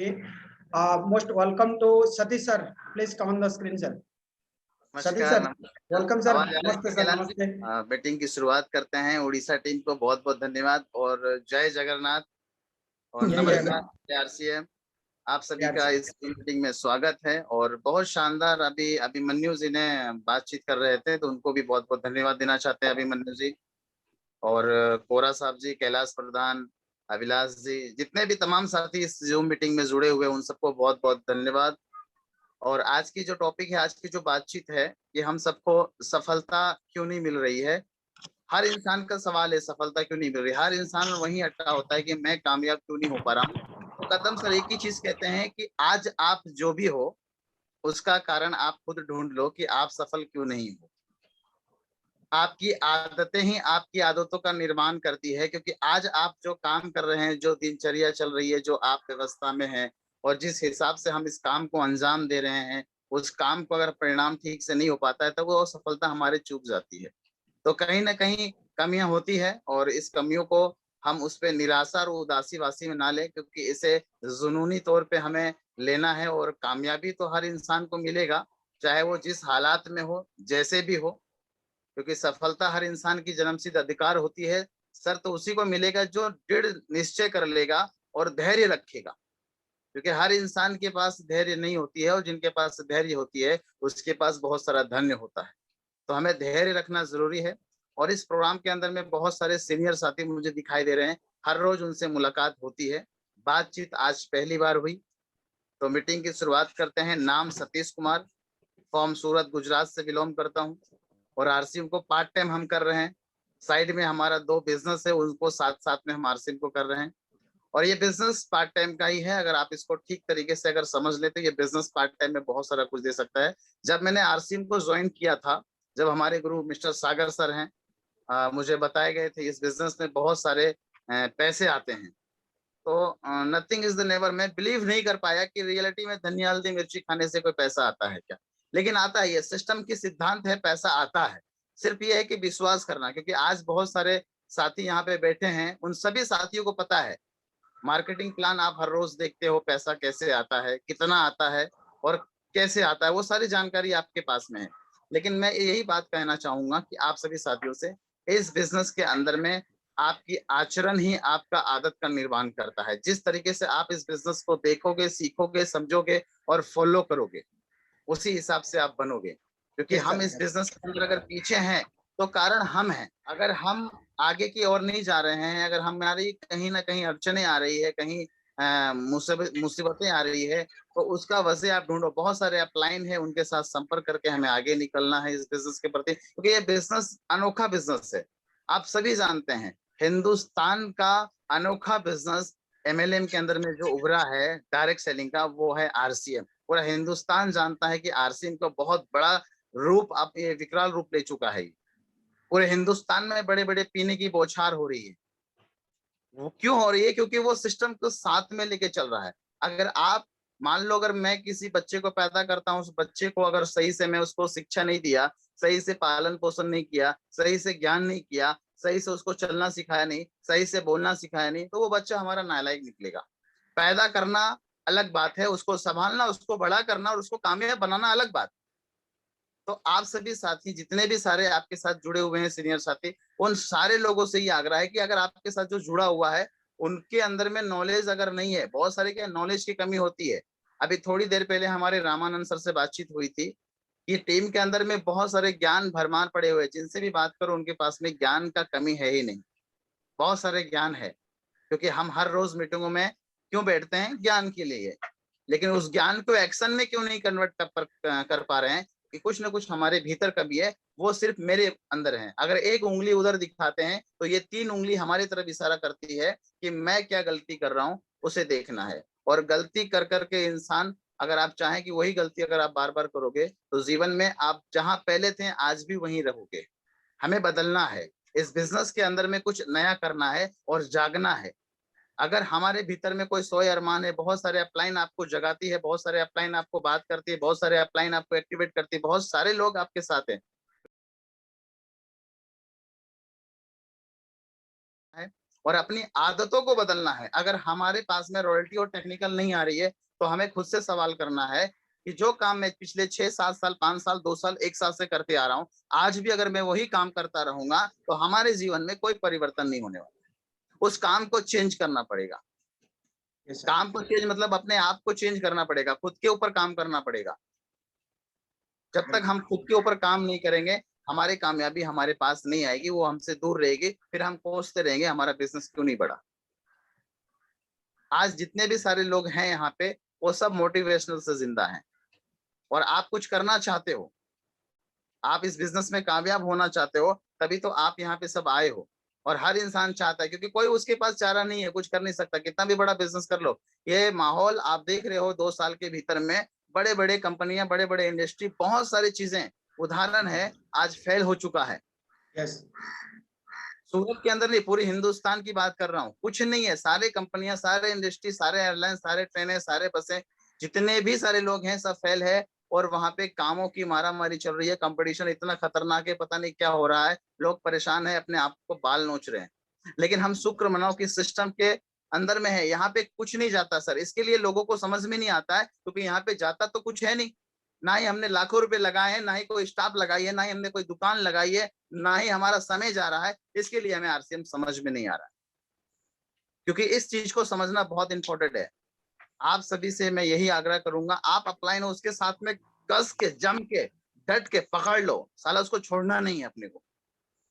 Most welcome to Satish sir. Please come on the screen, sir. Satish sir, welcome sir. नमस्ते sir, नमस्ते। Meeting की शुरुआत करते हैं। उड़ीसा टीम को बहुत बहुत धन्यवाद और जय जगन्नाथ और नमस्कार आरसीएम। आप सभी का इस मीटिंग में स्वागत है और बहुत शानदार अभिमन्यु जी ने बातचीत कर रहे थे, तो उनको भी बहुत बहुत धन्यवाद देना चाहते हैं अभिमन्यु जी और कोरा साहब जी, कैलाश प्रधान, अभिलाष जी, जितने भी तमाम साथी इस जूम मीटिंग में जुड़े हुए उन सबको बहुत बहुत धन्यवाद। और आज की जो टॉपिक है, आज की जो बातचीत है, ये हम सबको सफलता क्यों नहीं मिल रही है। हर इंसान का सवाल है, सफलता क्यों नहीं मिल रही। हर इंसान वहीं अटका होता है कि मैं कामयाब क्यों नहीं हो पा रहा हूँ। तो कदम सर एक ही चीज कहते हैं कि आज आप जो भी हो उसका कारण आप खुद ढूंढ लो कि आप सफल क्यों नहीं हो। आपकी आदतें ही आपकी आदतों का निर्माण करती है, क्योंकि आज आप जो काम कर रहे हैं, जो दिनचर्या चल रही है, जो आप व्यवस्था में है और जिस हिसाब से हम इस काम को अंजाम दे रहे हैं, उस काम को अगर परिणाम ठीक से नहीं हो पाता है तो वो सफलता हमारे चूक जाती है। तो कहीं ना कहीं कमियां होती है और इस कमियों को हम उस पर निराशा और उदासी वासी में ना लें, क्योंकि इसे जुनूनी तौर पे हमें लेना है। और कामयाबी तो हर इंसान को मिलेगा, चाहे वो जिस हालात में हो, जैसे भी हो, क्योंकि सफलता हर इंसान की जन्मसिद्ध अधिकार होती है। सर तो उसी को मिलेगा जो दृढ़ निश्चय कर लेगा और धैर्य रखेगा, क्योंकि हर इंसान के पास धैर्य नहीं होती है और जिनके पास धैर्य होती है उसके पास बहुत सारा धन्य होता है। तो हमें धैर्य रखना जरूरी है। और इस प्रोग्राम के अंदर में बहुत सारे सीनियर साथी मुझे दिखाई दे रहे हैं, हर रोज उनसे मुलाकात होती है। बातचीत आज पहली बार हुई। तो मीटिंग की शुरुआत करते हैं। नाम सतीश कुमार, फॉर्म सूरत गुजरात से बिलोंग करता हूँ और आरसीएम को पार्ट टाइम हम कर रहे हैं। साइड में हमारा 2 बिजनेस है, उनको साथ साथ में हम आरसीएम को कर रहे हैं। और ये बिजनेस पार्ट टाइम का ही है। अगर आप इसको ठीक तरीके से अगर समझ लेते तो ये बिजनेस पार्ट टाइम में बहुत सारा कुछ दे सकता है। जब मैंने आरसीएम को ज्वाइन किया था, जब हमारे गुरु मिस्टर सागर सर हैं, मुझे बताए गए थे इस बिजनेस में बहुत सारे पैसे आते हैं। तो नथिंग इज द नेवर, मैं बिलीव नहीं कर पाया कि रियलिटी में धनिया हल्दी मिर्ची खाने से कोई पैसा आता है क्या। लेकिन आता है, ये सिस्टम की सिद्धांत है, पैसा आता है। सिर्फ ये है कि विश्वास करना, क्योंकि आज बहुत सारे साथी यहाँ पे बैठे हैं, उन सभी साथियों को पता है मार्केटिंग प्लान आप हर रोज देखते हो, पैसा कैसे आता है, कितना आता है और कैसे आता है, वो सारी जानकारी आपके पास में है। लेकिन मैं यही बात कहना चाहूंगा कि आप सभी साथियों से, इस बिजनेस के अंदर में आपकी आचरण ही आपका आदत का निर्माण करता है। जिस तरीके से आप इस बिजनेस को देखोगे, सीखोगे, समझोगे और फॉलो करोगे, उसी हिसाब से आप बनोगे। क्योंकि हम इस बिजनेस के अंदर अगर पीछे हैं तो कारण हम हैं। अगर हम आगे की ओर नहीं जा रहे हैं, अगर हमारी कहीं ना कहीं अड़चने आ रही है, कहीं मुसीबतें आ रही है, तो उसका वजह आप ढूंढो। बहुत सारे अपलाइन है, उनके साथ संपर्क करके हमें आगे निकलना है इस बिजनेस के प्रति, क्योंकि ये बिजनेस अनोखा बिजनेस है। आप सभी जानते हैं हिंदुस्तान का अनोखा बिजनेस एमएलएम के अंदर में जो उभरा है डायरेक्ट सेलिंग का, वो है आरसीएम। पूरा हिंदुस्तान जानता है कि आरसीएम का बहुत बड़ा रूप, अब ये विकराल रूप ले चुका है। पूरे हिंदुस्तान में बड़े बड़े पीने की बौछार हो रही है। वो क्यों हो रही है? क्योंकि वो सिस्टम को साथ में लेके चल रहा है। अगर आप मान लो, अगर मैं किसी बच्चे को पैदा करता हूँ, उस बच्चे को अगर सही से मैं उसको शिक्षा नहीं दिया, सही से पालन पोषण नहीं किया, सही से ज्ञान नहीं किया, सही से उसको चलना सिखाया नहीं, सही से बोलना सिखाया नहीं, तो वो बच्चा हमारा नालायक निकलेगा। पैदा करना अलग बात है, उसको संभालना, उसको बड़ा करना और उसको कामयाब बनाना अलग बात। तो आप सभी साथी, जितने भी सारे आपके साथ जुड़े हुए हैं सीनियर साथी, उन सारे लोगों से ये आग्रह है कि अगर आपके साथ जो जुड़ा हुआ है उनके अंदर में नॉलेज अगर नहीं है, बहुत सारे क्या नॉलेज की कमी होती है। अभी थोड़ी देर पहले हमारे रामानंद सर से बातचीत हुई थी कि टीम के अंदर में बहुत सारे ज्ञान भरमार पड़े हुए हैं, जिनसे भी बात करो उनके पास में ज्ञान का कमी है ही नहीं। बहुत सारे ज्ञान है, क्योंकि हम हर रोज मीटिंगों में क्यों बैठते हैं? ज्ञान के लिए। लेकिन उस ज्ञान को एक्शन में क्यों नहीं कन्वर्ट कर पा रहे हैं? कि कुछ ना कुछ हमारे भीतर कमी है, वो सिर्फ मेरे अंदर है। अगर एक उंगली उधर दिखाते हैं तो ये 3 उंगली हमारी तरफ इशारा करती है कि मैं क्या गलती कर रहा हूँ, उसे देखना है। और गलती कर करके इंसान, अगर आप चाहें कि वही गलती अगर आप बार बार करोगे तो जीवन में आप जहां पहले थे आज भी वहीं रहोगे। हमें बदलना है, इस बिजनेस के अंदर में कुछ नया करना है और जागना है। अगर हमारे भीतर में कोई सोए अरमान है, बहुत सारे अपलाइन आपको जगाती है, बहुत सारे अपलाइन आपको बात करती है, बहुत सारे अपलाइन आपको एक्टिवेट करती है, बहुत सारे लोग आपके साथ हैं, और अपनी आदतों को बदलना है। अगर हमारे पास में रॉयल्टी और टेक्निकल नहीं आ रही है तो हमें खुद से सवाल करना है कि जो काम मैं पिछले 6-7 साल 5 साल 2 साल 1 साल से करते आ रहा हूँ, आज भी अगर मैं वही काम करता रहूंगा तो हमारे जीवन में कोई परिवर्तन नहीं होने वाला। उस काम को चेंज करना पड़ेगा। काम को चेंज मतलब अपने आप को चेंज करना पड़ेगा, खुद के ऊपर काम करना पड़ेगा। जब तक हम खुद के ऊपर काम नहीं करेंगे हमारी कामयाबी हमारे पास नहीं आएगी, वो हमसे दूर रहेगी। फिर हम कोसते रहेंगे हमारा बिजनेस क्यों नहीं बढ़ा। आज जितने भी सारे लोग हैं यहाँ पे वो सब मोटिवेशनल से जिंदा हैं। और आप कुछ करना चाहते हो, आप इस बिजनेस में कामयाब होना चाहते हो, तभी तो आप यहाँ पे सब आए हो। और हर इंसान चाहता है, क्योंकि कोई उसके पास चारा नहीं है, कुछ कर नहीं सकता, कितना भी बड़ा बिजनेस कर लो। ये माहौल आप देख रहे हो 2 साल के भीतर में बड़े बड़े कंपनियां, बड़े बड़े इंडस्ट्री, बहुत सारी चीजें उदाहरण है आज फेल हो चुका है। सूरत के अंदर नहीं, पूरी हिंदुस्तान की बात कर रहा हूँ। कुछ नहीं है, सारे कंपनियां, सारे इंडस्ट्री, सारे एयरलाइन, सारे ट्रेनें, सारे बसें, जितने भी सारे लोग हैं सब फेल है। और वहां पे कामों की मारामारी चल रही है, कंपटीशन इतना खतरनाक है, पता नहीं क्या हो रहा है। लोग परेशान है, अपने आप को बाल नोच रहे हैं। लेकिन हम शुक्र मनाओ कि सिस्टम के अंदर में है, यहाँ पे कुछ नहीं जाता सर। इसके लिए लोगों को समझ में नहीं आता है, क्योंकि यहाँ पे जाता तो कुछ है नहीं। ना ही हमने लाखों रुपए लगाए हैं, ना ही कोई स्टाफ लगाई है, ना ही हमने कोई दुकान लगाई है, ना ही हमारा समय जा रहा है। इसके लिए हमें आरसीएम समझ में नहीं आ रहा है, क्योंकि इस चीज को समझना बहुत इंपॉर्टेंट है। आप सभी से मैं यही आग्रह करूंगा, आप अपलाइन उसके साथ में कस के, जम के, डट के पकड़ लो। साला उसको छोड़ना नहीं है अपने को।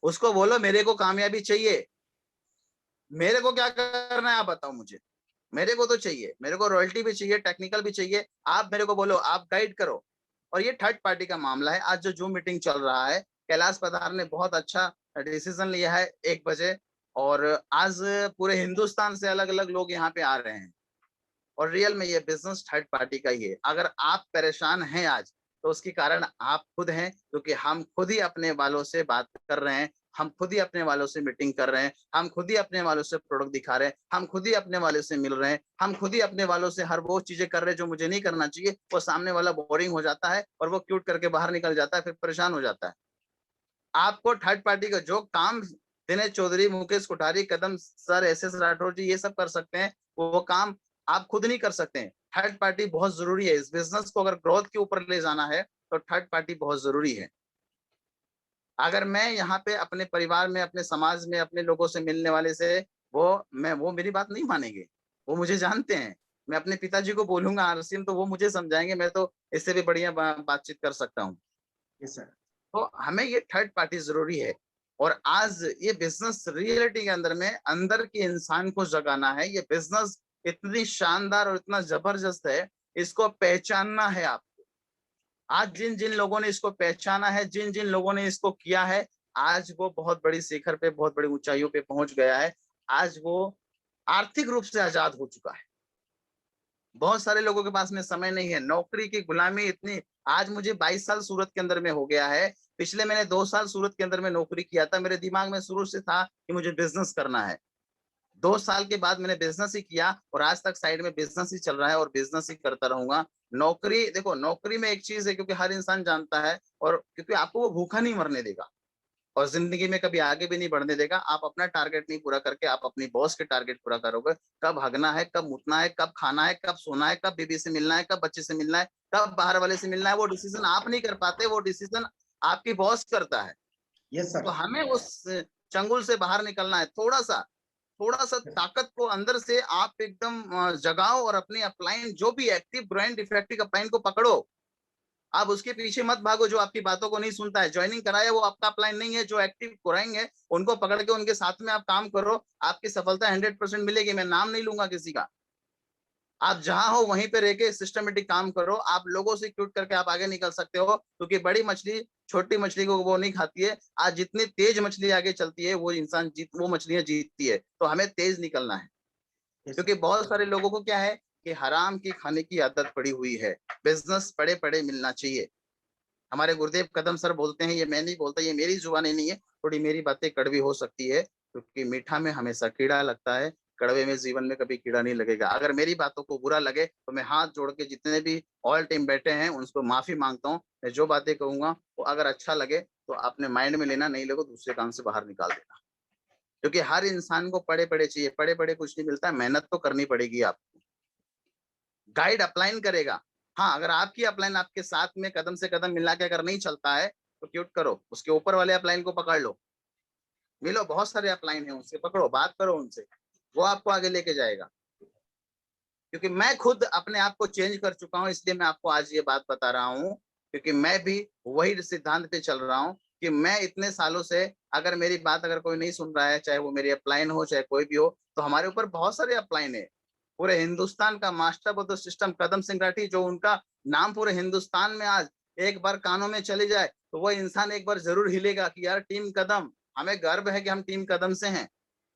उसको बोलो मेरे को कामयाबी चाहिए, मेरे को क्या करना है आप बताओ मुझे। मेरे को तो चाहिए, मेरे को रॉयल्टी भी चाहिए, टेक्निकल भी चाहिए। आप मेरे को बोलो, आप गाइड करो। और ये थर्ड पार्टी का मामला है। आज जो जूम मीटिंग चल रहा है, कैलाश पधार ने बहुत अच्छा डिसीजन लिया है 1 बजे। और आज पूरे हिंदुस्तान से अलग अलग लोग यहाँ पे आ रहे हैं। और रियल में ये बिजनेस थर्ड पार्टी का ही है। अगर आप परेशान हैं आज तो उसके कारण आप खुद हैं, क्योंकि हम खुद ही अपने वालों से बात कर रहे हैं, हम खुद ही अपने वालों से मीटिंग कर रहे हैं, हम खुद ही अपने वालों से प्रोडक्ट दिखा रहे हैं, हम खुद ही अपने वालों से मिल रहे हैं, हम खुद ही अपने वालों से हर वो चीजें कर रहे हैं जो मुझे नहीं करना चाहिए। वो सामने वाला बोरिंग हो जाता है और वो क्यूट करके बाहर निकल जाता है, फिर परेशान हो जाता है। आपको थर्ड पार्टी का जो काम दिनेश चौधरी, मुकेश कोठारी, कदम सर, एस राठौर जी ये सब कर सकते हैं, वो काम आप खुद नहीं कर सकते हैं। थर्ड पार्टी बहुत जरूरी है। इस बिजनेस को अगर ग्रोथ के ऊपर ले जाना है तो थर्ड पार्टी बहुत जरूरी है। अगर मैं यहाँ पे अपने परिवार में, अपने समाज में, अपने लोगों से मिलने वाले से वो मेरी बात नहीं मानेंगे। वो मुझे जानते हैं। मैं अपने पिताजी को बोलूंगा आरसीएम तो वो मुझे समझाएंगे, मैं तो इससे भी बढ़िया बातचीत कर सकता हूँ। तो हमें ये थर्ड पार्टी जरूरी है। और आज ये बिजनेस रियलिटी के अंदर में अंदर के इंसान को जगाना है। ये बिजनेस इतनी शानदार और इतना जबरदस्त है, इसको पहचानना है आपको। आज जिन जिन लोगों ने इसको पहचाना है, जिन जिन लोगों ने इसको किया है, आज वो बहुत बड़ी शिखर पे, बहुत बड़ी ऊंचाइयों पे पहुंच गया है। आज वो आर्थिक रूप से आजाद हो चुका है। बहुत सारे लोगों के पास में समय नहीं है, नौकरी की गुलामी इतनी। आज मुझे 22 साल सूरत के अंदर में हो गया है। पिछले मैंने 2 साल सूरत के अंदर में नौकरी किया था। मेरे दिमाग में शुरू से था कि मुझे बिजनेस करना है। 2 साल के बाद मैंने बिजनेस ही किया और आज तक साइड में बिजनेस ही चल रहा है और बिजनेस ही करता रहूंगा। नौकरी देखो, नौकरी में एक चीज है, क्योंकि हर इंसान जानता है और क्योंकि आपको वो भूखा नहीं मरने देगा और जिंदगी में कभी आगे भी नहीं बढ़ने देगा। आप अपना टारगेट नहीं पूरा करके आप अपनी बॉस के टारगेट पूरा करोगे। कब हगना है, कब मुतना है, कब खाना है, कब सोना है, कब बीबी से मिलना है, कब बच्चे से मिलना है, कब बाहर वाले से मिलना है, वो डिसीजन आप नहीं कर पाते, वो डिसीजन आपकी बॉस करता है। Yes sir. तो हमें उस चंगुल से बाहर निकलना है। थोड़ा सा ताकत को अंदर से आप एकदम जगाओ और अपनी अपलाइन जो भी एक्टिव ग्रोइंग डिफेक्टिव अपलाइन को पकड़ो। आप उसके पीछे मत भागो जो आपकी बातों को नहीं सुनता है। ज्वाइनिंग कराया वो आपका अपलाइन नहीं है। जो एक्टिव ग्रोइंग है उनको पकड़ के उनके साथ में आप काम करो, आपकी सफलता 100% मिलेगी। मैं नाम नहीं लूंगा किसी का। आप जहां हो वहीं पे रह के सिस्टमेटिक काम करो। आप लोगों से क्यूट करके आप आगे निकल सकते हो, क्योंकि बड़ी मछली छोटी मछली को वो नहीं खाती है। आज जितनी तेज मछली आगे चलती है वो मछलियां जीतती है। तो हमें तेज निकलना है, क्योंकि बहुत सारे लोगों को क्या है कि हराम की खाने की आदत पड़ी हुई है। बिजनेस पड़े पड़े मिलना चाहिए। हमारे गुरुदेव कदम सर बोलते हैं, ये मैं नहीं बोलता, ये मेरी जुबानी नहीं है, थोड़ी मेरी बातें कड़वी हो सकती है, क्योंकि मीठा में हमेशा कीड़ा लगता है, कड़वे में जीवन में कभी कीड़ा नहीं लगेगा। अगर मेरी बातों को बुरा लगे तो मैं हाथ जोड़ के जितने भी ऑल टीम बैठे हैं उनको माफी मांगता हूँ। मैं जो बातें कहूंगा वो अगर अच्छा लगे तो अपने माइंड में लेना, नहीं लगे दूसरे काम से बाहर निकाल देना। क्योंकि हर इंसान को पढ़े पढ़े चाहिए, पढ़े पढ़े कुछ नहीं मिलता, मेहनत तो करनी पड़ेगी आपको। गाइड अपलाइन करेगा, हाँ, अगर आपकी अपलाइन आपके साथ में कदम से कदम मिला के अगर नहीं चलता है तो क्यूट करो, उसके ऊपर वाले अपलाइन को पकड़ लो, मिलो, बहुत सारे अपलाइन है, उससे पकड़ो, बात करो उनसे, वो आपको आगे लेके जाएगा। क्योंकि मैं खुद अपने आप को चेंज कर चुका हूं, इसलिए मैं आपको आज ये बात बता रहा हूं, क्योंकि मैं भी वही सिद्धांत पे चल रहा हूं कि मैं इतने सालों से, अगर मेरी बात अगर कोई नहीं सुन रहा है, चाहे वो मेरी अपलाइन हो चाहे कोई भी हो, तो हमारे ऊपर बहुत सारे अपलाइन है। पूरे हिंदुस्तान का मास्टर ऑफ द सिस्टम कदम सिंह राठी, जो उनका नाम पूरे हिंदुस्तान में आज एक बार कानों में चली जाए तो वो इंसान एक बार जरूर हिलेगा कि यार टीम कदम, हमें गर्व है कि हम टीम कदम से हैं।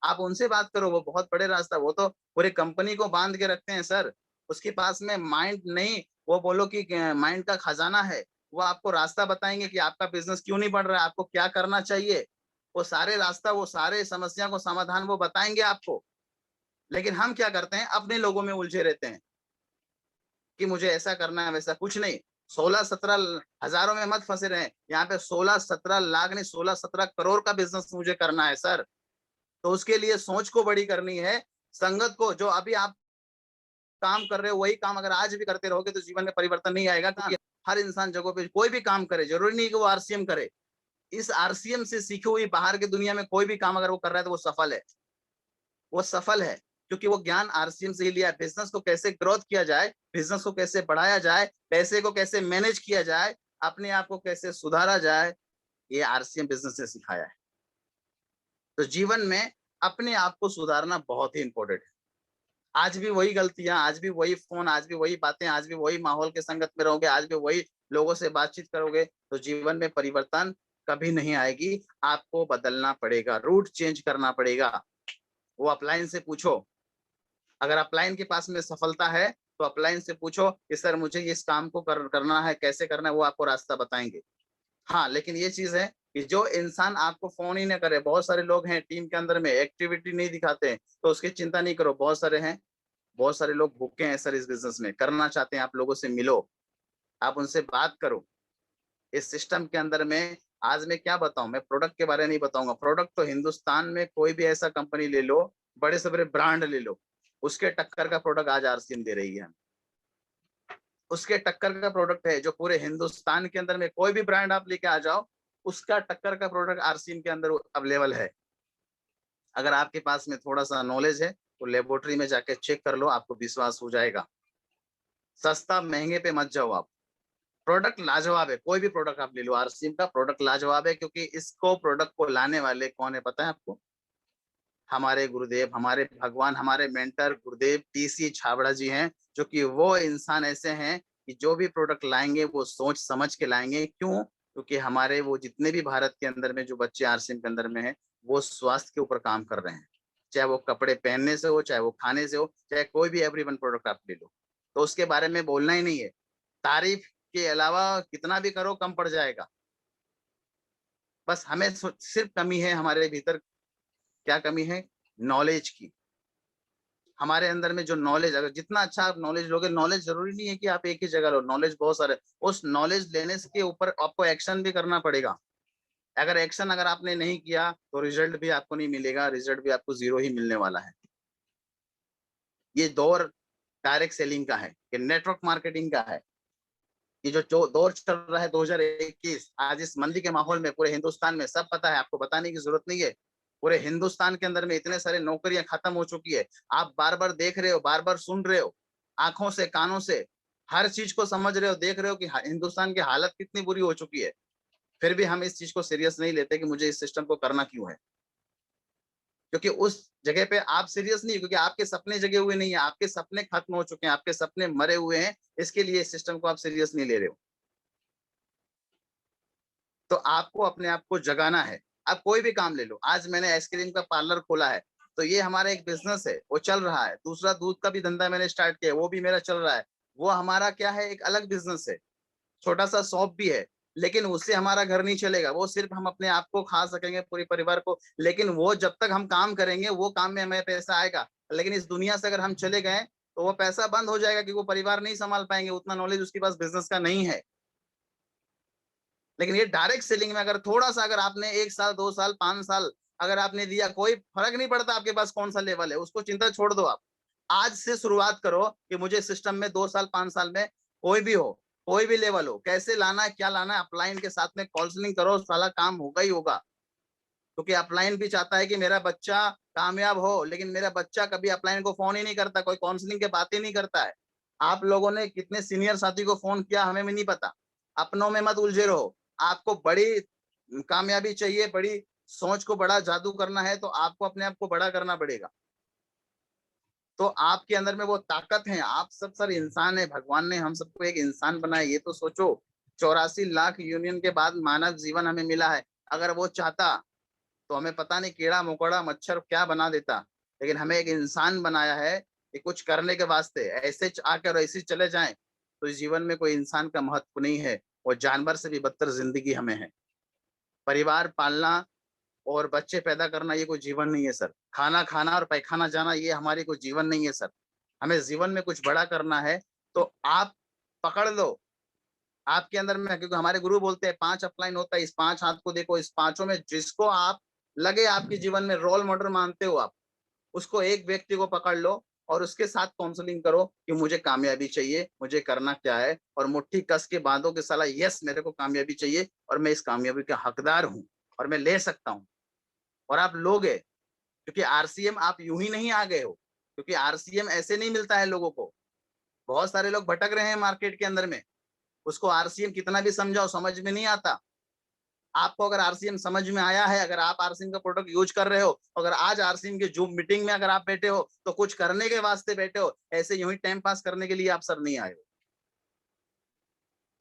आप उनसे बात करो, वो बहुत बड़े रास्ता, वो तो पूरी कंपनी को बांध के रखते हैं सर। उसके पास में माइंड नहीं, वो बोलो कि माइंड का खजाना है, वो आपको रास्ता बताएंगे कि आपका बिजनेस क्यों नहीं बढ़ रहा है, आपको क्या करना चाहिए, वो सारे रास्ता, वो सारे समस्या को समाधान वो बताएंगे आपको। लेकिन हम क्या करते हैं, अपने लोगों में उलझे रहते हैं कि मुझे ऐसा करना है, वैसा कुछ नहीं। 16-17 हजारों में मत फंसे रहे, यहाँ पे 16-17 लाख नहीं, 16-17 करोड़ का बिजनेस मुझे करना है सर। तो उसके लिए सोच को बड़ी करनी है, संगत को, जो अभी आप काम कर रहे हो वही काम अगर आज भी करते रहोगे तो जीवन में परिवर्तन नहीं आएगा। क्योंकि हर इंसान जगह पे कोई भी काम करे, जरूरी नहीं कि वो आरसीएम करे, इस आरसीएम से सीखी हुई बाहर की दुनिया में कोई भी काम अगर वो कर रहा है तो वो सफल है, वो सफल है, क्योंकि वो ज्ञान आरसीएम से ही लिया है। बिजनेस को कैसे ग्रोथ किया जाए, बिजनेस को कैसे बढ़ाया जाए, पैसे को कैसे मैनेज किया जाए, अपने आप को कैसे सुधारा जाए, ये आरसीएम बिजनेस से सिखाया है। तो जीवन में अपने आप को सुधारना बहुत ही इंपॉर्टेंट है। आज भी वही गलतियां, आज भी वही फोन, आज भी वही बातें, आज भी वही माहौल के संगत में रहोगे, आज भी वही लोगों से बातचीत करोगे तो जीवन में परिवर्तन कभी नहीं आएगी। आपको बदलना पड़ेगा, रूट चेंज करना पड़ेगा। वो अपलाइन से पूछो, अगर अपलाइन के पास में सफलता है तो अपलाइन से पूछो कि सर मुझे इस काम को करना है, कैसे करना है, वो आपको रास्ता बताएंगे। हाँ, लेकिन ये चीज है कि जो इंसान आपको फोन ही ना करे, बहुत सारे लोग हैं टीम के अंदर में एक्टिविटी नहीं दिखाते, तो उसकी चिंता नहीं करो, बहुत सारे हैं, बहुत सारे लोग भूखे हैं सर, इस बिजनेस में करना चाहते हैं, आप लोगों से मिलो, आप उनसे बात करो। इस सिस्टम के अंदर में आज मैं क्या बताऊं, मैं प्रोडक्ट के बारे में नहीं बताऊंगा। प्रोडक्ट तो हिंदुस्तान में कोई भी ऐसा कंपनी ले लो, बड़े से बड़े ब्रांड ले लो, उसके टक्कर का प्रोडक्ट आज आरसीएम दे रही है। उसके टक्कर का प्रोडक्ट है जो पूरे हिंदुस्तान के अंदर में कोई भी ब्रांड आप लेके आ जाओ, उसका टक्कर का प्रोडक्ट आरसीएम के अंदर अवेलेबल है। अगर आपके पास में थोड़ा सा नॉलेज है तो लेबोरेटरी में जाके चेक कर लो, आपको विश्वास हो जाएगा। सस्ता महंगे पे मत जाओ आप, प्रोडक्ट लाजवाब है, कोई भी प्रोडक्ट आप ले लो, आरसीएम का प्रोडक्ट लाजवाब है। क्योंकि इसको प्रोडक्ट को लाने वाले कौन है पता है आपको? हमारे गुरुदेव, हमारे भगवान, हमारे मेंटर गुरुदेव टीसी छाबड़ा जी हैं, जो कि वो इंसान ऐसे हैं कि जो भी प्रोडक्ट लाएंगे वो सोच समझ के लाएंगे। क्यों? क्योंकि हमारे वो जितने भी भारत के अंदर में जो बच्चे आरसीएम के अंदर में हैं, वो स्वास्थ्य के ऊपर काम कर रहे हैं, चाहे वो कपड़े पहनने से हो, चाहे वो खाने से हो, चाहे कोई भी एवरीवन प्रोडक्ट आप ले लो, तो उसके बारे में बोलना ही नहीं है। तारीफ के अलावा कितना भी करो कम पड़ जाएगा। बस हमें सिर्फ कमी है हमारे भीतर, क्या कमी है? नॉलेज की। हमारे अंदर में जो नॉलेज, अगर जितना अच्छा आप नॉलेज लोगे, नॉलेज जरूरी नहीं है कि आप एक ही जगह लो, नॉलेज बहुत सारे, उस नॉलेज लेने के ऊपर आपको एक्शन भी करना पड़ेगा। अगर एक्शन अगर आपने नहीं किया तो रिजल्ट भी आपको नहीं मिलेगा, रिजल्ट भी आपको जीरो ही मिलने वाला है। ये दौर डायरेक्ट सेलिंग का है, ये नेटवर्क मार्केटिंग का है। ये जो दौर चल रहा है 2021, आज इस मंदी के माहौल में पूरे हिंदुस्तान में सब पता है, आपको बताने की जरूरत नहीं है। पूरे हिंदुस्तान के अंदर में इतने सारे नौकरियां खत्म हो चुकी है, आप बार बार देख रहे हो, बार बार सुन रहे हो, आंखों से कानों से हर चीज को समझ रहे हो, देख रहे हो कि हिंदुस्तान की हालत कितनी बुरी हो चुकी है। फिर भी हम इस चीज को सीरियस नहीं लेते कि मुझे इस सिस्टम को करना क्यों है। क्योंकि उस जगह पे आप सीरियस नहीं, क्योंकि आपके सपने जगे हुए नहीं है, आपके सपने खत्म हो चुके हैं, आपके सपने मरे हुए हैं, इसके लिए इस सिस्टम को आप सीरियस नहीं ले रहे हो। तो आपको अपने आप को जगाना है। आप कोई भी काम ले लो, आज मैंने आइसक्रीम का पार्लर खोला है, तो ये हमारा एक बिजनेस है, वो चल रहा है। दूसरा दूध का भी धंधा मैंने स्टार्ट किया, वो भी मेरा चल रहा है, वो हमारा क्या है, एक अलग बिजनेस है, छोटा सा शॉप भी है। लेकिन उससे हमारा घर नहीं चलेगा, वो सिर्फ हम अपने आप को खा सकेंगे, पूरे परिवार को, लेकिन वो जब तक हम काम करेंगे वो काम में हमें पैसा आएगा। लेकिन इस दुनिया से अगर हम चले गए तो वो पैसा बंद हो जाएगा, क्योंकि वो परिवार नहीं संभाल पाएंगे, उतना नॉलेज उसके पास बिजनेस का नहीं है। लेकिन ये डायरेक्ट सेलिंग में अगर थोड़ा सा, अगर आपने 1 साल 2 साल 5 साल अगर आपने दिया, कोई फर्क नहीं पड़ता आपके पास कौन सा लेवल है, उसको चिंता छोड़ दो। आप आज से शुरुआत करो कि मुझे सिस्टम में 2 साल 5 साल में कोई भी हो, कोई भी लेवल हो, कैसे लाना है, क्या लाना है, अपलाइन के साथ में काउंसलिंग करो, साला काम होगा ही होगा। क्योंकि अपलाइन भी चाहता है कि मेरा बच्चा कामयाब हो, लेकिन मेरा बच्चा कभी अपलाइन को फोन ही नहीं करता, कोई काउंसलिंग के बात ही नहीं करता है। आप लोगों ने कितने सीनियर साथी को फोन किया हमें भी नहीं पता। अपनों में मत उलझे रहो। आपको बड़ी कामयाबी चाहिए, बड़ी सोच को बड़ा जादू करना है, तो आपको अपने आप को बड़ा करना पड़ेगा। तो आपके अंदर में वो ताकत है। आप सब सर इंसान है, भगवान ने हम सबको एक इंसान बनाया, ये तो सोचो। 84 लाख यूनियन के बाद मानव जीवन हमें मिला है। अगर वो चाहता तो हमें पता नहीं कीड़ा मकोड़ा मच्छर क्या बना देता, लेकिन हमें एक इंसान बनाया है कि कुछ करने के वास्ते। ऐसे आकर ऐसे चले जाएं तो इस जीवन में कोई इंसान का महत्व नहीं है। वो जानवर से भी बदतर जिंदगी हमें है। परिवार पालना और बच्चे पैदा करना ये कोई जीवन नहीं है सर। खाना खाना और पैखाना जाना ये हमारी कोई जीवन नहीं है सर। हमें जीवन में कुछ बड़ा करना है तो आप पकड़ लो आपके अंदर में, क्योंकि हमारे गुरु बोलते हैं 5 अपलाइन होता है। इस 5 हाथ को देखो, इस पांचों में जिसको आप लगे आपके जीवन में रोल मॉडल मानते हो आप, उसको एक व्यक्ति को पकड़ लो और उसके साथ काउंसलिंग करो कि मुझे कामयाबी चाहिए, मुझे करना क्या है, और मुट्ठी कस के बांधो के साला यस मेरे को कामयाबी चाहिए और मैं इस कामयाबी का हकदार हूं और मैं ले सकता हूं। और आप लोगे, क्योंकि आरसीएम आप यूं ही नहीं आ गए हो, क्योंकि आरसीएम ऐसे नहीं मिलता है लोगों को। बहुत सारे लोग भटक रहे हैं मार्केट के अंदर में, उसको आरसीएम कितना भी समझाओ समझ में नहीं आता। आपको अगर आरसीएम समझ में आया है, अगर आप आरसीएम का प्रोडक्ट यूज कर रहे हो, अगर आज आरसीएम के जूम मीटिंग में अगर आप बैठे हो तो कुछ करने के वास्ते बैठे हो, ऐसे यूं ही टाइम पास करने के लिए आप सर नहीं आए हो।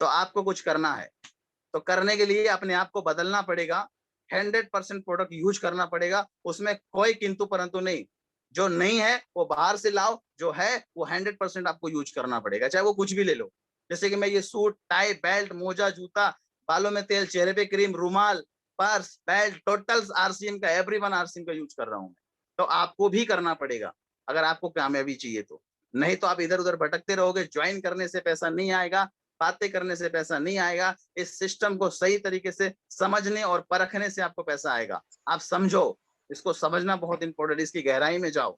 तो आपको कुछ करना है, तो करने के लिए अपने आप को बदलना पड़ेगा। 100% प्रोडक्ट यूज करना पड़ेगा, उसमें कोई किंतु परंतु नहीं। जो नहीं है वो बाहर से लाओ, जो है वो 100% आपको यूज करना पड़ेगा, चाहे वो कुछ भी ले लो। जैसे कि मैं ये सूट टाई बेल्ट मोजा जूता, बालों में तेल चेहरे पे क्रीम रुमाल पर्स बेल्ट टोटल आरसीएम का, एवरीवन आरसीएम का यूज कर रहा हूं। तो आपको भी करना पड़ेगा अगर आपको कामयाबी चाहिए तो। नहीं तो आप इधर उधर भटकते रहोगे। ज्वाइन करने से पैसा नहीं आएगा, बातें करने से पैसा नहीं आएगा। इस सिस्टम को सही तरीके से समझने और परखने से आपको पैसा आएगा। आप समझो, इसको समझना बहुत इंपॉर्टेंट, इसकी गहराई में जाओ।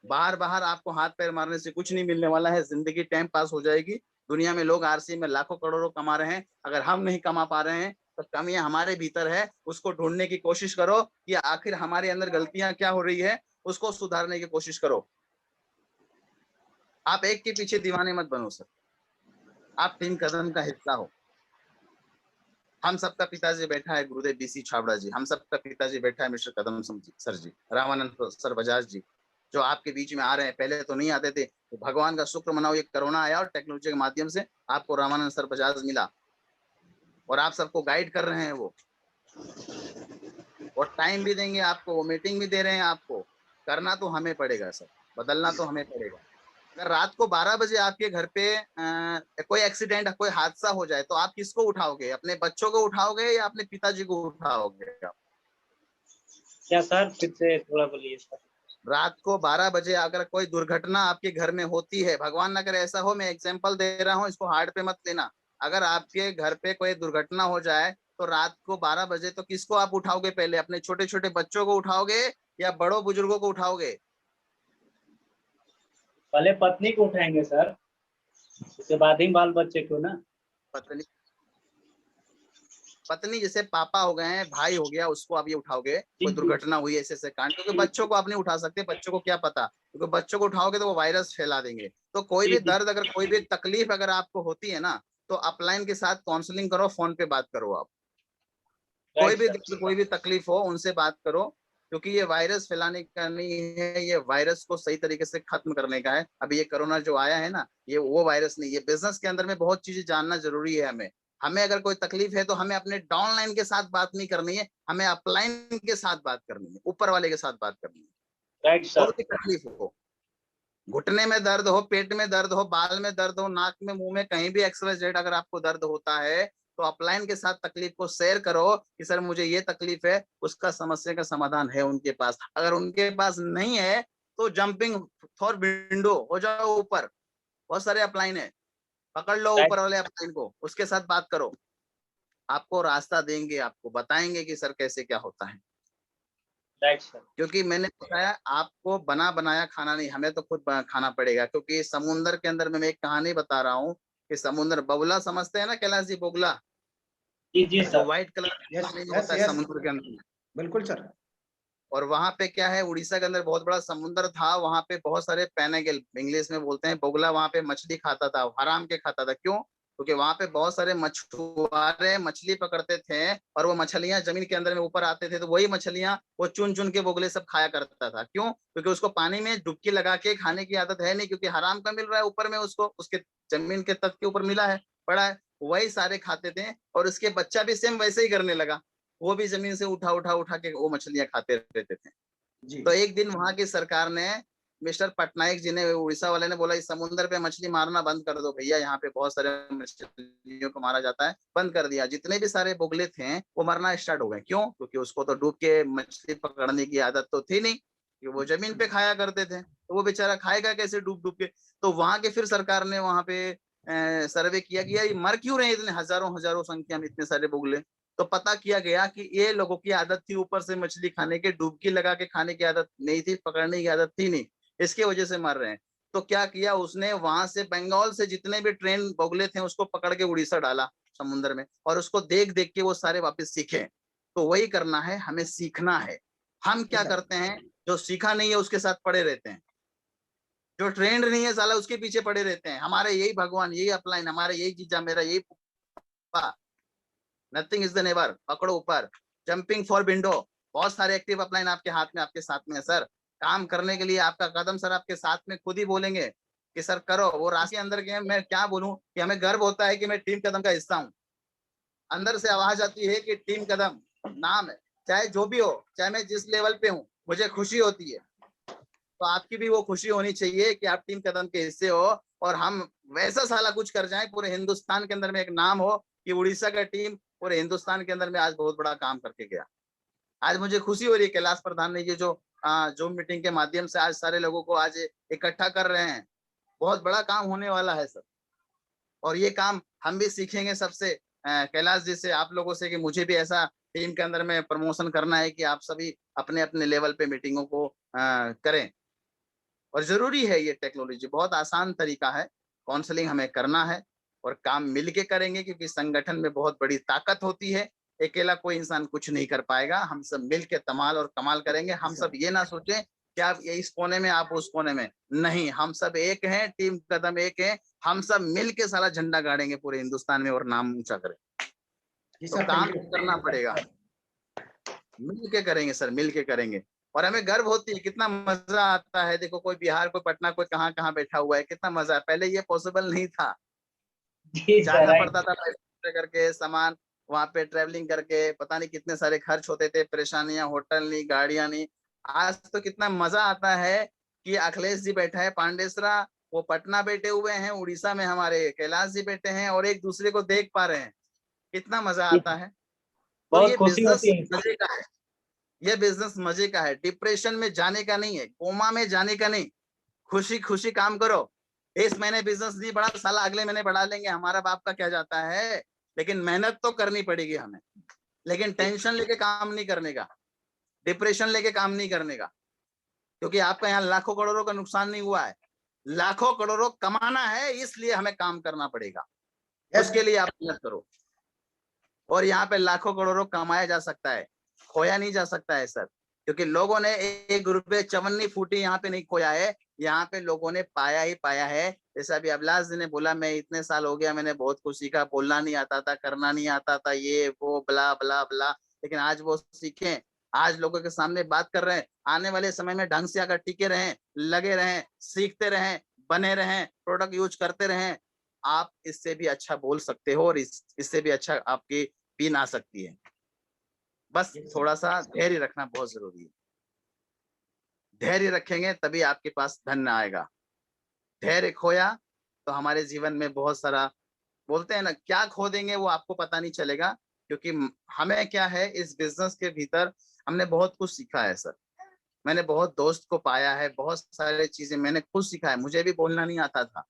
बाहर बाहर आपको हाथ पैर मारने से कुछ नहीं मिलने वाला है। जिंदगी टाइम पास हो जाएगी। दुनिया में लोग आरसी में लाखों करोड़ों कमा रहे हैं, अगर हम नहीं कमा पा रहे हैं तो कमियां हमारे भीतर है। उसको ढूंढने की कोशिश करो कि आखिर हमारे अंदर गलतियां क्या हो रही है, उसको सुधारने की कोशिश करो। आप एक के पीछे दीवाने मत बनो सर, आप टीम कदम का हिस्सा हो। हम सबका पिताजी बैठा है गुरुदेव बीसी छाबड़ा जी, हम सबका पिताजी बैठा है मिस्टर कदम सर जी, रामानंद सर बजाज जी, जो आपके बीच में आ रहे हैं। पहले तो नहीं आते थे, तो भगवान का शुक्र मनाओ, ये कोरोना आया और टेक्नोलॉजी के माध्यम से आपको रामानंद सर बजाज मिला और आप सबको गाइड कर रहे हैं वो, और टाइम भी देंगे आपको, वो मीटिंग भी दे रहे हैं आपको। करना तो हमें पड़ेगा सर, बदलना तो हमें पड़ेगा। अगर रात को 12 बजे आपके घर पे कोई एक्सीडेंट कोई हादसा हो जाए तो आप किसको उठाओगे? अपने बच्चों को उठाओगे या अपने पिताजी को उठाओगे? क्या सर, फिर से थोड़ा बोलिए सर। रात को 12 बजे अगर कोई दुर्घटना आपके घर में होती है, भगवान ना करे ऐसा हो, मैं एग्जांपल दे रहा हूँ, इसको हार्ट पे मत लेना। अगर आपके घर पे कोई दुर्घटना हो जाए तो रात को 12 बजे तो किसको आप उठाओगे? पहले अपने छोटे छोटे बच्चों को उठाओगे या बड़ों बुजुर्गों को उठाओगे? पहले पत्नी को उठाएंगे सर, उसके बाद ही बाल बच्चे को ना। पत्नी पत्नी जैसे पापा हो गए हैं, भाई हो गया, उसको आप ये उठाओगे? कोई दुर्घटना हुई ऐसे ऐसे कांड, क्योंकि बच्चों को आप नहीं उठा सकते, बच्चों को क्या पता, क्योंकि बच्चों को उठाओगे तो वो वायरस फैला देंगे। तो कोई भी दर्द अगर कोई भी तकलीफ अगर आपको होती है ना, तो अपलाइन के साथ काउंसलिंग करो, फोन पे बात करो। आप कोई भी तकलीफ हो उनसे बात करो, क्योंकि ये वायरस फैलाने का नहीं है, ये वायरस को सही तरीके से खत्म करने का है। अभी ये कोरोना जो आया है ना, ये वो वायरस नहीं। ये बिजनेस के अंदर में बहुत चीजें जानना जरूरी है हमें। हमें अगर कोई तकलीफ है तो हमें अपने डाउनलाइन के साथ बात नहीं करनी है, हमें अपलाइन के साथ बात करनी है, ऊपर वाले के साथ बात करनी है। Right sir. कोई भी तकलीफ हो, घुटने में दर्द हो, पेट में दर्द हो, बाल में दर्द हो, नाक में मुंह में कहीं भी XYZ अगर आपको दर्द होता है तो अपलाइन के साथ तकलीफ को शेयर करो कि सर मुझे ये तकलीफ है, उसका समस्या का समाधान है उनके पास। अगर उनके पास नहीं है तो जंपिंग फॉर विंडो हो जाओ ऊपर, बहुत सारे अपलाइन है, पकड़ लो ऊपर वाले अपलाइन को, उसके साथ बात करो। आपको रास्ता देंगे, आपको बताएंगे कि सर कैसे क्या होता है। Right sir. क्योंकि मैंने बताया आपको बना बनाया खाना नहीं, हमें तो खुद खाना पड़ेगा। क्योंकि समुन्द्र के अंदर में मैं एक कहानी बता रहा हूँ कि समुद्र बगुला समझते हैं ना कैलाश जी, बगुला जी जी जो सर। व्हाइट कलर यस पानी में यस होता है यस, समुद्र के अंदर। बिल्कुल सर। और वहां पे क्या है, उड़ीसा के अंदर बहुत बड़ा समुद्र था, वहां पे बहुत सारे पैनागिल इंग्लिश में बोलते हैं बगुला, वहां पे मछली खाता था, हराम के खाता था। क्यों? क्योंकि वहां पे बहुत सारे मछुआरे मछली पकड़ते थे और वो मछलियां जमीन के अंदर में ऊपर आते थे, तो वही मछलियां वो चुन चुन के बगुले सब खाया करता था। क्यों? क्योंकि उसको पानी में डुबकी लगा के खाने की आदत है नहीं, क्योंकि हराम का मिल रहा है ऊपर में, उसको उसके जमीन के तट के ऊपर मिला है, पड़ा है, वही सारे खाते थे। और उसके बच्चा भी सेम वैसे ही करने लगा, वो भी जमीन से उठा उठा उठा के वो मछलियां खाते रहते थे। जी तो एक दिन वहां की सरकार ने, मिस्टर पटनायक जी ने, उड़ीसा वाले ने बोला इस समुद्र पे मछली मारना बंद कर दो भैया, यहाँ पे बहुत सारे मछलियों को मारा जाता है। बंद कर दिया। जितने भी सारे बुगले थे वो मरना स्टार्ट हो गए। क्यों? क्योंकि उसको तो डूब के मछली पकड़ने की आदत तो थी नहीं, कि वो जमीन पे खाया करते थे, तो वो बेचारा खाएगा कैसे डूब डूब के। तो वहां के फिर सरकार ने वहां पे सर्वे किया कि यार ये मर क्यों रहे हैं इतने हजारों हजारों संख्या में इतने सारे बुगले। तो पता किया गया कि ये लोगों की आदत थी ऊपर से मछली खाने की, डुबकी लगा के खाने की आदत नहीं थी, पकड़ने की आदत थी नहीं, इसके वजह से मर रहे हैं। तो क्या किया उसने, वहां से बंगाल से जितने भी ट्रेन बगुले थे उसको पकड़ के उड़ीसा डाला समुद्र में, और उसको देख देख के वो सारे वापस सीखे। तो वही करना है, हमें सीखना है। हम जी क्या सर। करते हैं, जो सीखा नहीं है उसके साथ पड़े रहते हैं, जो ट्रेंड नहीं है साला उसके पीछे पड़े रहते हैं। हमारे यही भगवान, यही अपलाइन, हमारे यही जीजा, मेरा यही पुप्पा, नथिंग इज द नेवर, पकड़ो ऊपर, जंपिंग फॉर विंडो। बहुत सारे एक्टिव अपलाइन आपके हाथ में, आपके साथ में है सर। काम करने के लिए आपका कदम सर आपके साथ में खुद ही बोलेंगे कि सर करो। वो राशि अंदर के, मैं क्या बोलूं कि हमें गर्व होता है कि मैं टीम कदम का हिस्सा हूं। अंदर से आवाज आती है कि टीम कदम नाम है, चाहे जो भी हो, चाहे मैं जिस लेवल पे हूं, मुझे खुशी होती है। तो आपकी भी वो खुशी होनी चाहिए कि आप टीम कदम के हिस्से हो, और हम वैसा साला कुछ कर जाएं पूरे हिंदुस्तान के अंदर में एक नाम हो कि उड़ीसा का टीम पूरे हिंदुस्तान के अंदर में आज बहुत बड़ा काम करके गया। आज मुझे खुशी हो रही है कैलाश प्रधान ने ये जो जूम मीटिंग के माध्यम से आज सारे लोगों को आज इकट्ठा कर रहे हैं। बहुत बड़ा काम होने वाला है सर, और ये काम हम भी सीखेंगे सबसे, कैलाश जी से, आप लोगों से, कि मुझे भी ऐसा टीम के अंदर में प्रमोशन करना है कि आप सभी अपने अपने लेवल पे मीटिंगों को करें। और जरूरी है, ये टेक्नोलॉजी बहुत आसान तरीका है, काउंसलिंग हमें करना है और काम मिलके करेंगे, क्योंकि संगठन में बहुत बड़ी ताकत होती है। अकेला कोई इंसान कुछ नहीं कर पाएगा, हम सब मिलके तमाल और कमाल करेंगे। हम सब ये ना सोचें कि आप ये इस कोने में आप उस कोने में, नहीं, हम सब एक हैं, टीम कदम एक है। हम सब मिलके सारा झंडा गाड़ेंगे पूरे हिंदुस्तान में और नाम ऊंचा करें। जी तो सर, काम थैंक यू। करना पड़ेगा, मिलके करेंगे सर, मिलके करेंगे। और हमें गर्व होती है, कितना मजा आता है। देखो कोई बिहार, कोई पटना, कोई कहाँ कहाँ बैठा हुआ है, कितना मजा है। पहले ये पॉसिबल नहीं था, जी सर, जाना राइट। पड़ता था पैसे करके, सामान वहां पे ट्रेवलिंग करके, पता नहीं कितने सारे खर्च होते थे, परेशानियां, होटल नहीं, गाड़ियां नहीं। आज तो कितना मजा आता है कि अखिलेश जी बैठा है पांडेसरा, वो पटना बैठे हुए हैं, उड़ीसा में हमारे कैलाश जी बैठे हैं, और एक दूसरे को देख पा रहे हैं, कितना मजा जी, आता है। तो बहुत ये खुशी बिजनेस होती है सर। मजे का है, ये बिजनेस मजे का है। डिप्रेशन में जाने का नहीं है, कोमा में जाने का नहीं, खुशी खुशी काम करो। इस महीने बिजनेस नहीं बढ़ा, साला अगले महीने बढ़ा लेंगे, हमारा बाप का क्या जाता है। लेकिन मेहनत तो करनी पड़ेगी हमें। लेकिन टेंशन लेके काम नहीं करने का, डिप्रेशन लेके काम नहीं करने का, क्योंकि आपका यहाँ लाखों करोड़ों का नुकसान नहीं हुआ है। लाखों करोड़ों कमाना है, इसलिए हमें काम करना पड़ेगा, यस उसके लिए आप मेहनत करो। और यहाँ पे लाखों करोड़ों कमाया जा सकता है, खोया नहीं जा सकता है सर। क्योंकि लोगों ने एक रुपये चवन्नी फूटी यहाँ पे नहीं खोया है, यहाँ पे लोगों ने पाया ही पाया है। जैसे अभी अभिलाष जी ने बोला, मैं इतने साल हो गया, मैंने बहुत कुछ सीखा, बोलना नहीं आता था, करना नहीं आता था, ये वो ब्ला ब्ला ब्ला, लेकिन आज वो सीखे, आज लोगों के सामने बात कर रहे हैं। आने वाले समय में ढंग से अगर टिके रहें, लगे रहें, सीखते रहें, बने रहें, प्रोडक्ट यूज करते रहें, आप इससे भी अच्छा बोल सकते हो, और इससे भी अच्छा आपकी पिन आ सकती है। बस यस सर। थोड़ा सा धैर्य रखना बहुत जरूरी है। धैर्य रखेंगे तभी आपके पास धन आएगा। धैर्य खोया तो हमारे जीवन में बहुत सारा, बोलते हैं ना, क्या खो देंगे वो आपको पता नहीं चलेगा। क्योंकि हमें क्या है, इस बिजनेस के भीतर हमने बहुत कुछ सीखा है सर। मैंने बहुत दोस्त को पाया है, बहुत सारी चीजें मैंने खुद सीखा है। मुझे भी बोलना नहीं आता था।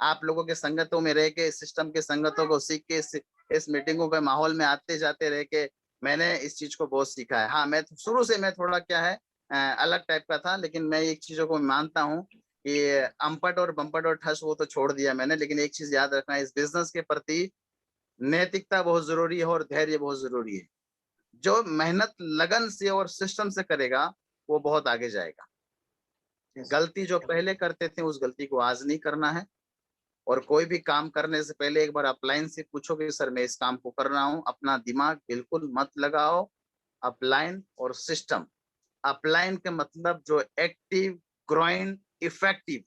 आप लोगों के संगतों में रह के, सिस्टम के संगतों को सीख के, इस मीटिंगों के माहौल में आते जाते रह के मैंने इस चीज को बहुत सीखा है। हाँ, मैं शुरू से मैं थोड़ा क्या है अलग टाइप का था, लेकिन मैं एक चीजों को मानता हूँ कि अम्पट और बम्पट और ठस वो तो छोड़ दिया मैंने, लेकिन एक चीज याद रखना, इस बिजनेस के प्रति नैतिकता बहुत जरूरी है और धैर्य बहुत जरूरी है। जो मेहनत लगन से और सिस्टम से करेगा वो बहुत आगे जाएगा। गलती जो पहले करते थे उस गलती को आज नहीं करना है। और कोई भी काम करने से पहले एक बार अपलाइन से पूछो कि सर मैं इस काम को कर रहा हूँ, अपना दिमाग बिल्कुल मत लगाओ। अपलाइन और सिस्टम, अपलाइन के मतलब जो एक्टिव, ग्रोइंग, इफेक्टिव,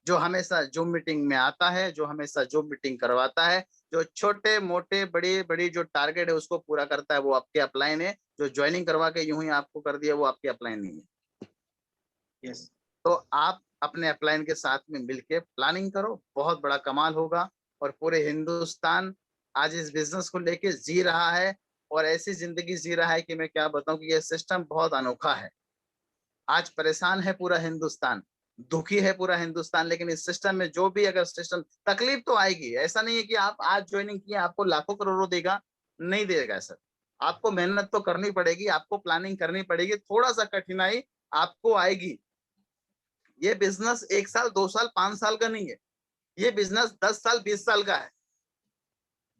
जो हमेशा जो मीटिंग में आता है, जो हमेशा जो मीटिंग करवाता है, जो छोटे मोटे बड़े बड़ी जो टारगेट है उसको पूरा करता है, वो आपके अपलाइन है। जो ज्वाइनिंग करवा के यूं ही आपको कर दिया वो आपके अपलाइन नहीं है। यस, तो आप अपने अपलाइन के साथ में मिलके प्लानिंग करो, बहुत बड़ा कमाल होगा। और पूरे हिंदुस्तान आज इस बिजनेस को लेके जी रहा है और ऐसी जिंदगी जी रहा है कि मैं क्या बताऊं कि ये सिस्टम बहुत अनोखा है। आज परेशान है पूरा हिंदुस्तान, दुखी है पूरा हिंदुस्तान, लेकिन इस सिस्टम में जो भी अगर सिस्टम, तकलीफ तो आएगी। ऐसा नहीं है कि आप आज ज्वाइनिंग किए आपको लाखों करोड़ों देगा, नहीं देगा सर। आपको मेहनत तो करनी पड़ेगी, आपको प्लानिंग करनी पड़ेगी, थोड़ा सा कठिनाई आपको आएगी। ये बिजनेस 1 साल 2 साल 5 साल का नहीं है, ये बिजनेस 10 साल 20 साल का है।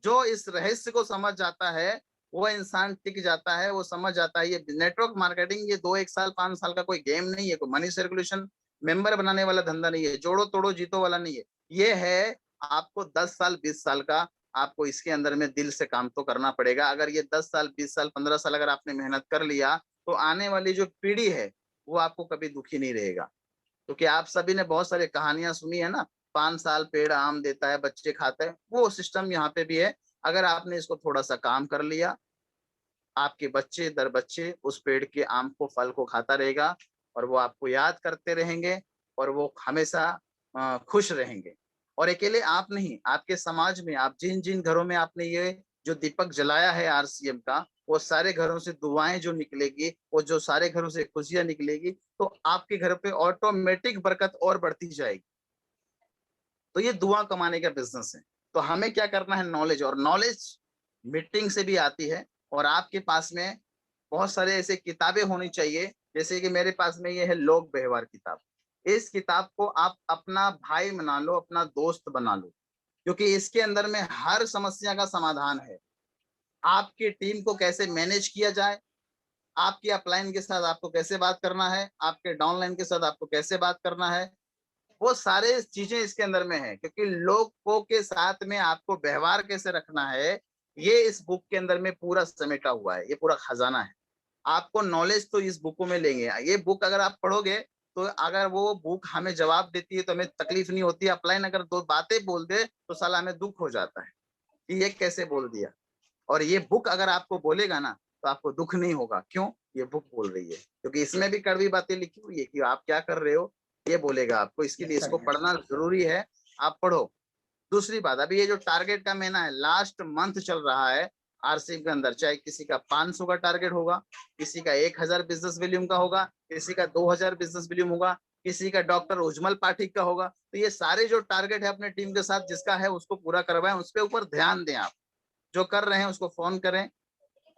जो इस रहस्य को समझ जाता है वो इंसान टिक जाता है, वो समझ जाता है ये नेटवर्क मार्केटिंग ये 2 1 साल 5 साल का कोई गेम नहीं है, कोई मनी सर्कुलेशन मेंबर बनाने वाला धंधा नहीं है, जोड़ो तोड़ो जीतो वाला नहीं है। ये है आपको 10 साल 20 साल का, आपको इसके अंदर में दिल से काम तो करना पड़ेगा। अगर ये 10 साल 20 साल 15 साल अगर आपने मेहनत कर लिया तो आने वाली जो पीढ़ी है वो आपको कभी दुखी नहीं रहेगा। क्योंकि आप सभी ने बहुत सारी कहानियां सुनी है ना, 5 साल पेड़ आम देता है बच्चे खाते हैं, वो सिस्टम यहाँ पे भी है। अगर आपने इसको थोड़ा सा काम कर लिया, आपके बच्चे दर बच्चे उस पेड़ के आम को फल को खाता रहेगा और वो आपको याद करते रहेंगे और वो हमेशा खुश रहेंगे। और अकेले आप नहीं, आपके समाज में आप जिन जिन घरों में आपने ये जो दीपक जलाया है आरसीएम का, वो सारे घरों से दुआएं जो निकलेगी, वो जो सारे घरों से खुशियां निकलेगी, तो आपके घर पे ऑटोमेटिक बरकत और बढ़ती जाएगी। तो ये दुआ कमाने का बिजनेस है। तो हमें क्या करना है, नॉलेज, और नॉलेज मीटिंग से भी आती है। और आपके पास में बहुत सारे ऐसे किताबें होनी चाहिए, जैसे कि मेरे पास में ये है लोक व्यवहार किताब। इस किताब को आप अपना भाई बना लो, अपना दोस्त बना लो, क्योंकि इसके अंदर में हर समस्या का समाधान है। आपकी टीम को कैसे मैनेज किया जाए, आपकी अपलाइन के साथ आपको कैसे बात करना है, आपके डाउनलाइन के साथ आपको कैसे बात करना है, वो सारे चीजें इसके अंदर में है। क्योंकि लोगों के साथ में आपको व्यवहार कैसे रखना है, ये इस बुक के अंदर में पूरा समेटा हुआ है, ये पूरा खजाना है। आपको नॉलेज तो इस बुक में लेंगे। ये बुक अगर आप पढ़ोगे तो अगर वो बुक हमें जवाब देती है तो हमें तकलीफ नहीं होती। अपलाइन अगर दो बातें बोल दे तो साला हमें दुख हो जाता है कि ये कैसे बोल दिया। और ये बुक अगर आपको बोलेगा ना तो आपको दुख नहीं होगा। क्यों? ये बुक बोल रही है, क्योंकि इसमें भी कड़वी बातें लिखी हुई है कि आप क्या कर रहे हो, ये बोलेगा आपको। इसके लिए यस सर, इसको पढ़ना जरूरी है, आप पढ़ो। दूसरी बात, अभी ये जो टारगेट का महीना है, लास्ट मंथ चल रहा है आरसीएम के अंदर, चाहे किसी का 500 का टारगेट होगा, किसी का 1000 बिजनेस वॉल्यूम का होगा, किसी का 2000 बिजनेस वॉल्यूम होगा, किसी का डॉक्टर उज्जवल पाठक का होगा। तो ये सारे जो टारगेट है अपने टीम के साथ जिसका है उसको पूरा करवाएं, उसके ऊपर ध्यान दें। आप जो कर रहे हैं उसको फोन करें,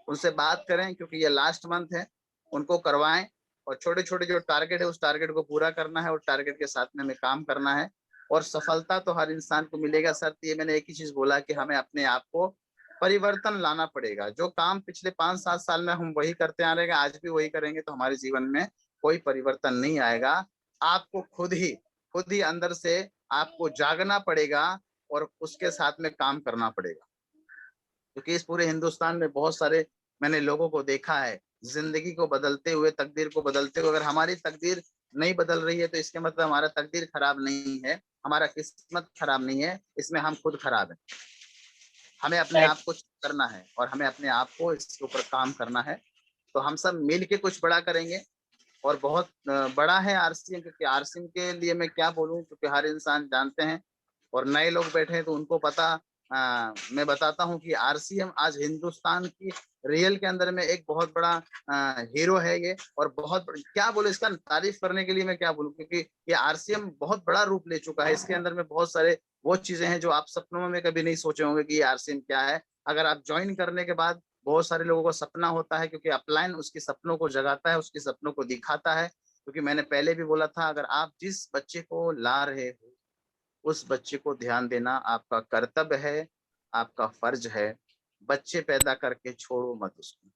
उनसे बात करें, क्योंकि ये लास्ट मंथ है, उनको करवाएं। और छोटे छोटे जो टारगेट है उस टारगेट को पूरा करना है और टारगेट के साथ में हमें काम करना है। और सफलता तो हर इंसान को मिलेगा सर। ये मैंने एक ही चीज बोला कि हमें अपने आप को परिवर्तन लाना पड़ेगा। जो काम पिछले 5 7 साल में हम वही करते आ रहे हैं, आज भी वही करेंगे तो हमारे जीवन में कोई परिवर्तन नहीं आएगा। आपको खुद ही अंदर से आपको जागना पड़ेगा और उसके साथ में काम करना पड़ेगा। क्योंकि इस पूरे हिंदुस्तान में बहुत सारे मैंने लोगों को देखा है जिंदगी को बदलते हुए, तकदीर को बदलते हुए। अगर हमारी तकदीर नहीं बदल रही है तो इसके मतलब हमारा तकदीर खराब नहीं है, हमारा किस्मत खराब नहीं है, इसमें हम खुद खराब है। हमें अपने आप को करना है और हमें अपने आप को इसके ऊपर काम करना है। तो हम सब मिल के कुछ बड़ा करेंगे। और बहुत बड़ा है आरसीएम, क्योंकि आरसीएम के लिए मैं क्या बोलूं, क्योंकि हर इंसान जानते हैं और नए लोग बैठे हैं तो उनको पता। मैं बताता हूं कि आरसीएम आज हिंदुस्तान की रियल के अंदर में एक बहुत बड़ा हीरो है ये। और बहुत क्या बोले, इसका तारीफ करने के लिए मैं क्या बोलूं, क्योंकि ये आरसीएम बहुत बड़ा रूप ले चुका है। इसके अंदर में बहुत सारे वो चीजें हैं जो आप सपनों में कभी नहीं सोचे होंगे कि ये आरसीएम क्या है। अगर आप ज्वाइन करने के बाद बहुत सारे लोगों को सपना होता है, क्योंकि अपलाइन उसके सपनों को जगाता है, उसके सपनों को दिखाता है। क्योंकि मैंने पहले भी बोला था, अगर आप जिस बच्चे को ला रहे हो उस बच्चे को ध्यान देना आपका कर्तव्य है, आपका फर्ज है। बच्चे पैदा करके छोड़ो मत उसको,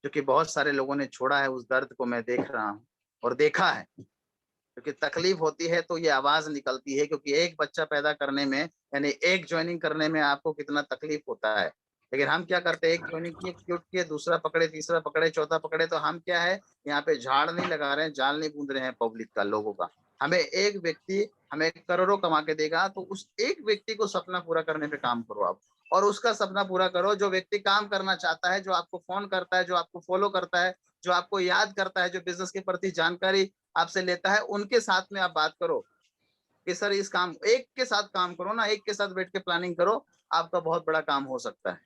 क्योंकि बहुत सारे लोगों ने छोड़ा है। उस दर्द को मैं देख रहा हूँ और देखा है। क्योंकि तकलीफ होती है तो ये आवाज निकलती है, क्योंकि एक बच्चा पैदा करने में, यानी एक ज्वाइनिंग करने में आपको कितना तकलीफ होता है। लेकिन हम क्या करते हैं, एक ज्वाइनिंग किए, क्यूट किए, दूसरा पकड़े, तीसरा पकड़े, चौथा पकड़े, तो हम क्या है, यहाँ पे झाड़ नहीं लगा रहे हैं, जाल नहीं बूंद रहे हैं पब्लिक का, लोगों का। हमें एक व्यक्ति हमें करोड़ों कमा के देगा, तो उस एक व्यक्ति को सपना पूरा करने पे काम करो आप, और उसका सपना पूरा करो। जो व्यक्ति काम करना चाहता है, जो आपको फोन करता है, जो आपको फॉलो करता है, जो आपको याद करता है, जो बिजनेस के प्रति जानकारी आपसे लेता है, उनके साथ में आप बात करो कि सर इस काम, एक के साथ काम करो ना, एक के साथ बैठ के प्लानिंग करो, आपका बहुत बड़ा काम हो सकता है।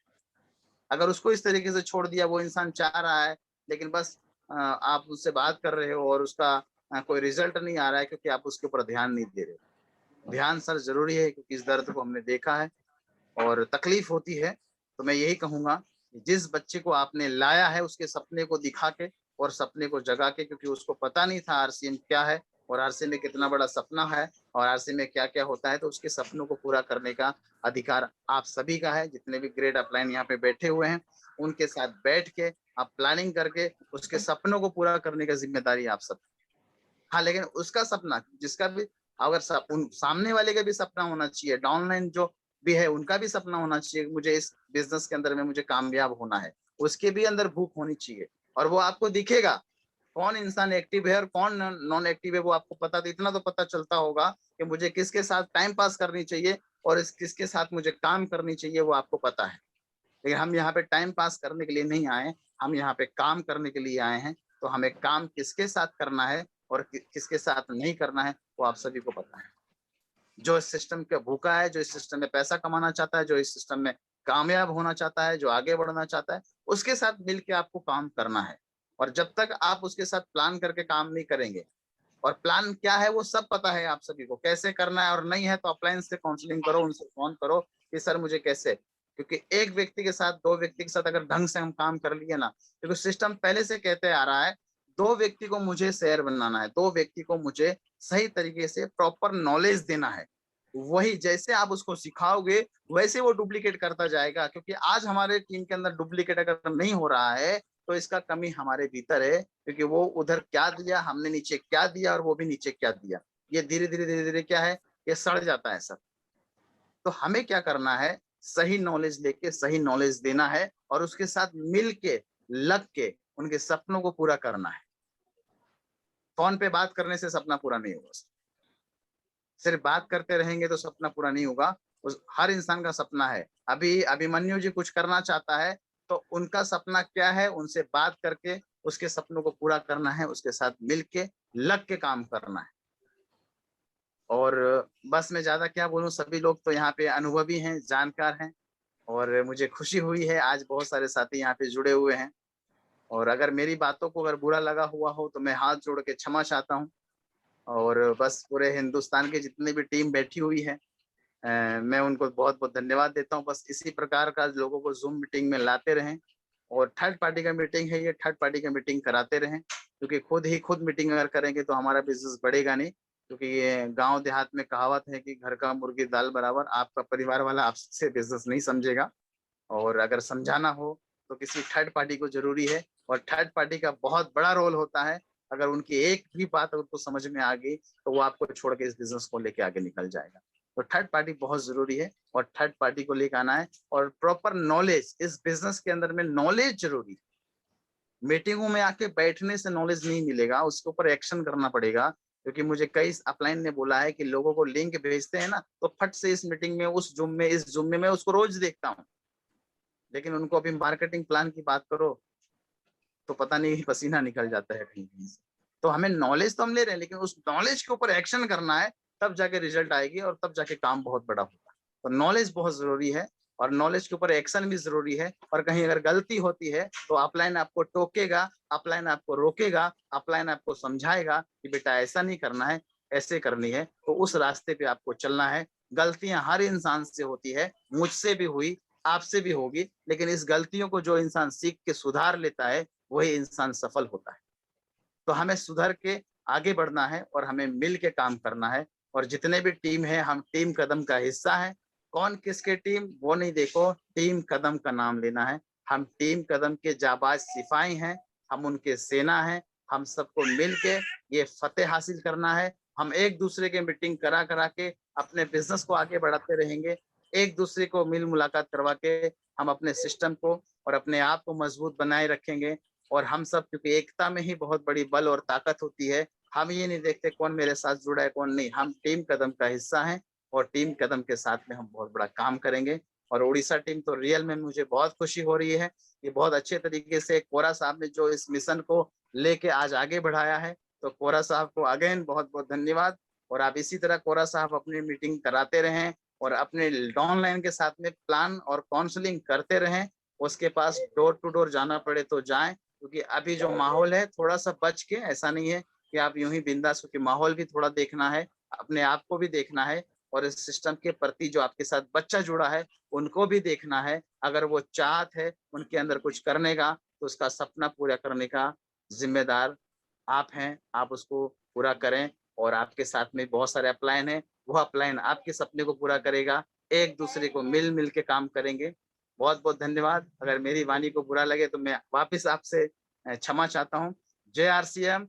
अगर उसको इस तरीके से छोड़ दिया, वो इंसान चाह रहा है लेकिन बस आप उससे बात कर रहे हो और उसका कोई रिजल्ट नहीं आ रहा है, क्योंकि आप उसके ऊपर ध्यान नहीं दे रहे। ध्यान सर जरूरी है, क्योंकि इस दर्द को हमने देखा है और तकलीफ होती है। तो मैं यही कहूंगा, जिस बच्चे को आपने लाया है उसके सपने को दिखा के और सपने को जगा के, क्योंकि उसको पता नहीं था आरसीएम क्या है और आरसीएम में कितना बड़ा सपना है और आरसीएम में क्या क्या होता है, तो उसके सपनों को पूरा करने का अधिकार आप सभी का है। जितने भी ग्रेट अपलाइन यहाँ पे बैठे हुए हैं, उनके साथ बैठ के आप प्लानिंग करके उसके सपनों को पूरा करने का जिम्मेदारी आप सब। हाँ, लेकिन उसका सपना, जिसका भी, अगर सामने वाले का भी सपना होना चाहिए, डाउनलाइन जो भी है उनका भी सपना होना चाहिए, मुझे इस बिजनेस के अंदर में मुझे कामयाब होना है, उसके भी अंदर भूख होनी चाहिए। और वो आपको दिखेगा, कौन इंसान एक्टिव है और कौन नॉन एक्टिव है, वो आपको पता, तो इतना तो पता चलता होगा कि मुझे किसके साथ टाइम पास करनी चाहिए और किसके साथ मुझे काम करनी चाहिए, वो आपको पता है। लेकिन हम यहाँ पे टाइम पास करने के लिए नहीं आए, हम यहाँ पे काम करने के लिए आए हैं। तो हमें काम किसके साथ करना है और किसके साथ नहीं करना है, वो आप सभी को पता है। जो इस सिस्टम का भूखा है, जो इस सिस्टम में पैसा कमाना चाहता है, जो इस सिस्टम में कामयाब होना चाहता है, जो आगे बढ़ना चाहता है, उसके साथ मिलके आपको काम करना है। और जब तक आप उसके साथ प्लान करके काम नहीं करेंगे, और प्लान क्या है वो सब पता है आप सभी को, कैसे करना है, और नहीं है तो अपलाइन से काउंसलिंग करो, उनसे फोन करो कि सर मुझे कैसे। क्योंकि एक व्यक्ति के साथ, दो व्यक्ति के साथ अगर ढंग से हम काम कर लिए ना, क्योंकि सिस्टम पहले से कहते आ रहा है, दो व्यक्ति को मुझे शेयर बनाना है, दो व्यक्ति को मुझे सही तरीके से प्रॉपर नॉलेज देना है। वही जैसे आप उसको सिखाओगे वैसे वो डुप्लीकेट करता जाएगा। क्योंकि आज हमारे टीम के अंदर डुप्लीकेट अगर नहीं हो रहा है तो इसका कमी हमारे भीतर है, क्योंकि वो उधर क्या दिया, हमने नीचे क्या दिया, और वो भी नीचे क्या दिया, ये धीरे धीरे धीरे धीरे क्या है, ये सड़ जाता है सब। तो हमें क्या करना है, सही नॉलेज लेके सही नॉलेज देना है और उसके साथ मिल के, लग के उनके सपनों को पूरा करना है। फोन पे बात करने से सपना पूरा नहीं होगा, सिर्फ बात करते रहेंगे तो सपना पूरा नहीं होगा। हर इंसान का सपना है। अभी अभिमन्यु जी कुछ करना चाहता है, तो उनका सपना क्या है, उनसे बात करके उसके सपनों को पूरा करना है, उसके साथ मिलके लग के काम करना है। और बस मैं ज्यादा क्या बोलूं, सभी लोग तो यहाँ पे अनुभवी हैं, जानकार हैं, और मुझे खुशी हुई है आज बहुत सारे साथी यहाँ पे जुड़े हुए हैं। और अगर मेरी बातों को अगर बुरा लगा हुआ हो तो मैं हाथ जोड़ के क्षमा चाहता हूँ। और बस पूरे हिंदुस्तान की जितनी भी टीम बैठी हुई है, मैं उनको बहुत बहुत धन्यवाद देता हूँ। बस इसी प्रकार का लोगों को जूम मीटिंग में लाते रहें, और थर्ड पार्टी का मीटिंग है ये, थर्ड पार्टी का मीटिंग कराते रहें, क्योंकि खुद मीटिंग अगर करेंगे तो हमारा बिजनेस बढ़ेगा नहीं। क्योंकि ये गांव देहात में कहावत है कि घर का मुर्गी दाल बराबर, आपका परिवार वाला आपसे बिजनेस नहीं समझेगा। और अगर समझाना हो तो किसी थर्ड पार्टी को जरूरी है, और थर्ड पार्टी का बहुत बड़ा रोल होता है। अगर उनकी एक भी बात उनको समझ में आ गई तो वो आपको छोड़ के इस बिजनेस को लेके आगे निकल जाएगा। तो थर्ड पार्टी बहुत जरूरी है, और थर्ड पार्टी को लेकर आना है, और प्रॉपर नॉलेज इस बिजनेस के अंदर में नॉलेज जरूरी है। मीटिंगों में आके बैठने से नॉलेज नहीं मिलेगा, उसके ऊपर एक्शन करना पड़ेगा। क्योंकि मुझे कई अपलाइन ने बोला है कि लोगों को लिंक भेजते हैं ना, तो फट से इस मीटिंग में, उस जूम में, इस जूम में, मैं उसको रोज देखता हूँ, लेकिन उनको अभी मार्केटिंग प्लान की बात करो तो पता नहीं पसीना निकल जाता है कहीं कहीं से। तो हमें नॉलेज तो हम ले रहे हैं, लेकिन उस नॉलेज के ऊपर एक्शन करना है, तब जाके रिजल्ट आएगी और तब जाके काम बहुत बड़ा होगा। तो नॉलेज बहुत जरूरी है, और नॉलेज के ऊपर एक्शन भी जरूरी है। और कहीं अगर गलती होती है तो अपलाइन आपको टोकेगा, अपलाइन आपको रोकेगा, अपलाइन आपको समझाएगा कि बेटा ऐसा नहीं करना है, ऐसे करनी है। तो उस रास्ते पे आपको चलना है। गलतियां हर इंसान से होती है, मुझसे भी हुई, आपसे भी होगी, लेकिन इस गलतियों को जो इंसान सीख के सुधार लेता है वही इंसान सफल होता है। तो हमें सुधर के आगे बढ़ना है और हमें मिल के काम करना है। और जितने भी टीम है, हम टीम कदम का हिस्सा है। कौन किसके टीम वो नहीं देखो, टीम कदम का नाम लेना है। हम टीम कदम के जाबाज सिपाही हैं, हम उनके सेना हैं। हम सबको मिल के ये फतेह हासिल करना है। हम एक दूसरे के मीटिंग करा करा के अपने बिजनेस को आगे बढ़ाते रहेंगे। एक दूसरे को मिल मुलाकात करवा के हम अपने सिस्टम को और अपने आप को मजबूत बनाए रखेंगे। और हम सब, क्योंकि एकता में ही बहुत बड़ी बल और ताकत होती है, हम ये नहीं देखते कौन मेरे साथ जुड़ा है कौन नहीं। हम टीम कदम का हिस्सा हैं और टीम कदम के साथ में हम बहुत बड़ा काम करेंगे। और उड़ीसा टीम तो रियल में मुझे बहुत खुशी हो रही है। ये बहुत अच्छे तरीके से कोरा साहब ने जो इस मिशन को लेके आज आगे बढ़ाया है, तो कोरा साहब को अगेन बहुत बहुत धन्यवाद। और आप इसी तरह कोरा साहब अपनी मीटिंग कराते रहें और अपने ऑनलाइन के साथ में प्लान और काउंसलिंग करते रहें। उसके पास डोर टू डोर जाना पड़े तो जाएं, क्योंकि अभी जो माहौल है थोड़ा सा बच के, ऐसा नहीं है कि आप यूं ही बिंदास हो, कि माहौल भी थोड़ा देखना है, अपने आप को भी देखना है और इस सिस्टम के प्रति जो आपके साथ बच्चा जुड़ा है उनको भी देखना है। अगर वो चाहत है उनके अंदर कुछ करने का, तो उसका सपना पूरा करने का जिम्मेदार आप हैं। आप उसको पूरा करें और आपके साथ में बहुत सारे अपलाइन है, वो अपलाइन आपके सपने को पूरा करेगा। एक दूसरे को मिल मिल के काम करेंगे। बहुत बहुत धन्यवाद। अगर मेरी वाणी को बुरा लगे तो मैं वापस आपसे क्षमा चाहता हूँ। जय आरसीएम,